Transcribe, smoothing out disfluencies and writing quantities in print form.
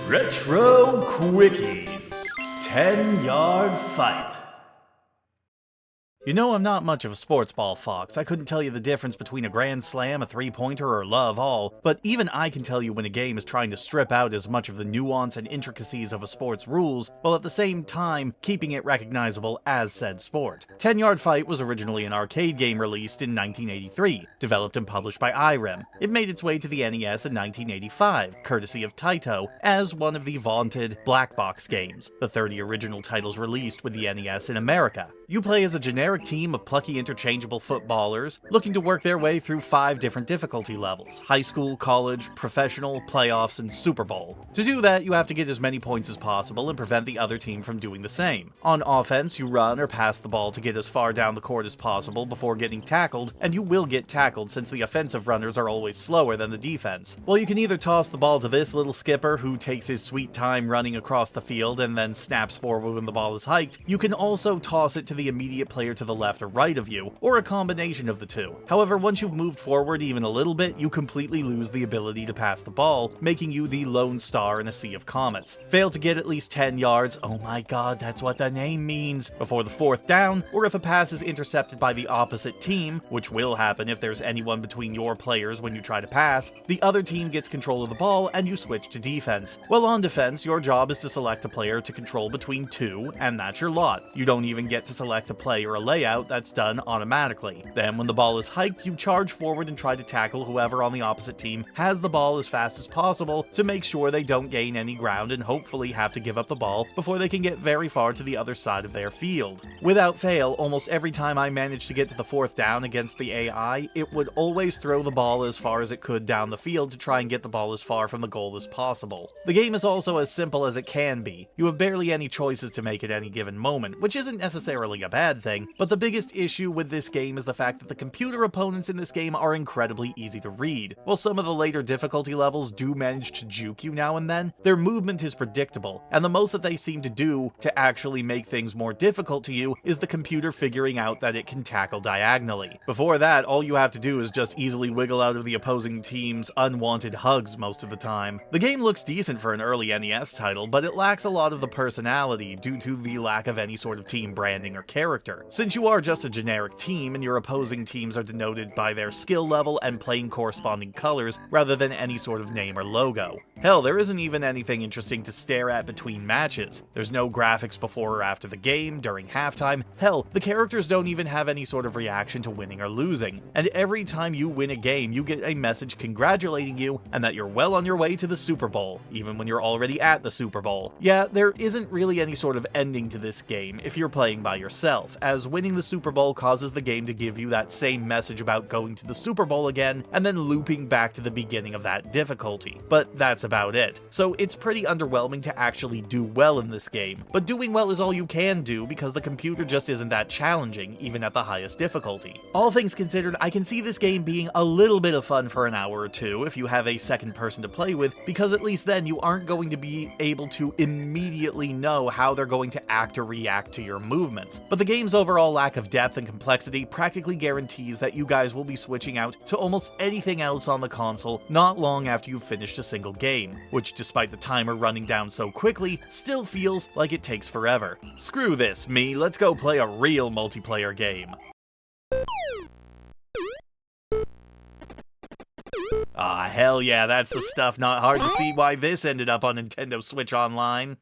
Retro Quickies 10-Yard Fight. You know, I'm not much of a sports ball fox. I couldn't tell you the difference between a grand slam, a three-pointer, or love all, but even I can tell you when a game is trying to strip out as much of the nuance and intricacies of a sport's rules, while at the same time keeping it recognizable as said sport. 10-Yard Fight was originally an arcade game released in 1983, developed and published by IREM. It made its way to the NES in 1985, courtesy of Taito, as one of the vaunted black box games, the 30 original titles released with the NES in America. You play as a generic team of plucky interchangeable footballers looking to work their way through 5 different difficulty levels: high school, college, professional, playoffs, and Super Bowl. To do that, you have to get as many points as possible and prevent the other team from doing the same. On offense, you run or pass the ball to get as far down the court as possible before getting tackled, and you will get tackled since the offensive runners are always slower than the defense. Well, you can either toss the ball to this little skipper who takes his sweet time running across the field and then snaps forward when the ball is hiked. You can also toss it to the immediate player to the left or right of you, or a combination of the two. However, once you've moved forward even a little bit, you completely lose the ability to pass the ball, making you the lone star in a sea of comets. Fail to get at least 10 yards, oh my god, that's what the name means, before the 4th down, or if a pass is intercepted by the opposite team, which will happen if there's anyone between your players when you try to pass, the other team gets control of the ball and you switch to defense. While on defense, your job is to select a player to control between 2, and that's your lot. You don't even get to select a play or a layout, that's done automatically. Then when the ball is hiked, you charge forward and try to tackle whoever on the opposite team has the ball as fast as possible to make sure they don't gain any ground and hopefully have to give up the ball before they can get very far to the other side of their field. Without fail, almost every time I managed to get to the 4th down against the AI, it would always throw the ball as far as it could down the field to try and get the ball as far from the goal as possible. The game is also as simple as it can be. You have barely any choices to make at any given moment, which isn't necessarily a bad thing, but the biggest issue with this game is the fact that the computer opponents in this game are incredibly easy to read. While some of the later difficulty levels do manage to juke you now and then, their movement is predictable, and the most that they seem to do to actually make things more difficult to you is the computer figuring out that it can tackle diagonally. Before that, all you have to do is just easily wiggle out of the opposing team's unwanted hugs most of the time. The game looks decent for an early NES title, but it lacks a lot of the personality due to the lack of any sort of team branding or character. Since you are just a generic team and your opposing teams are denoted by their skill level and plain corresponding colors rather than any sort of name or logo. Hell, there isn't even anything interesting to stare at between matches. There's no graphics before or after the game, during halftime. Hell, the characters don't even have any sort of reaction to winning or losing. And every time you win a game, you get a message congratulating you and that you're well on your way to the Super Bowl, even when you're already at the Super Bowl. Yeah, there isn't really any sort of ending to this game if you're playing by yourself, as winning the Super Bowl causes the game to give you that same message about going to the Super Bowl again, and then looping back to the beginning of that difficulty. But that's about it. So it's pretty underwhelming to actually do well in this game. But doing well is all you can do because the computer just isn't that challenging, even at the highest difficulty. All things considered, I can see this game being a little bit of fun for an hour or two if you have a second person to play with, because at least then you aren't going to be able to immediately know how they're going to act or react to your movements. But the game's overall lack of depth and complexity practically guarantees that you guys will be switching out to almost anything else on the console not long after you've finished a single game, which despite the timer running down so quickly, still feels like it takes forever. Screw this, me, let's go play a real multiplayer game. Ah, hell yeah, that's the stuff. Not hard to see why this ended up on Nintendo Switch Online.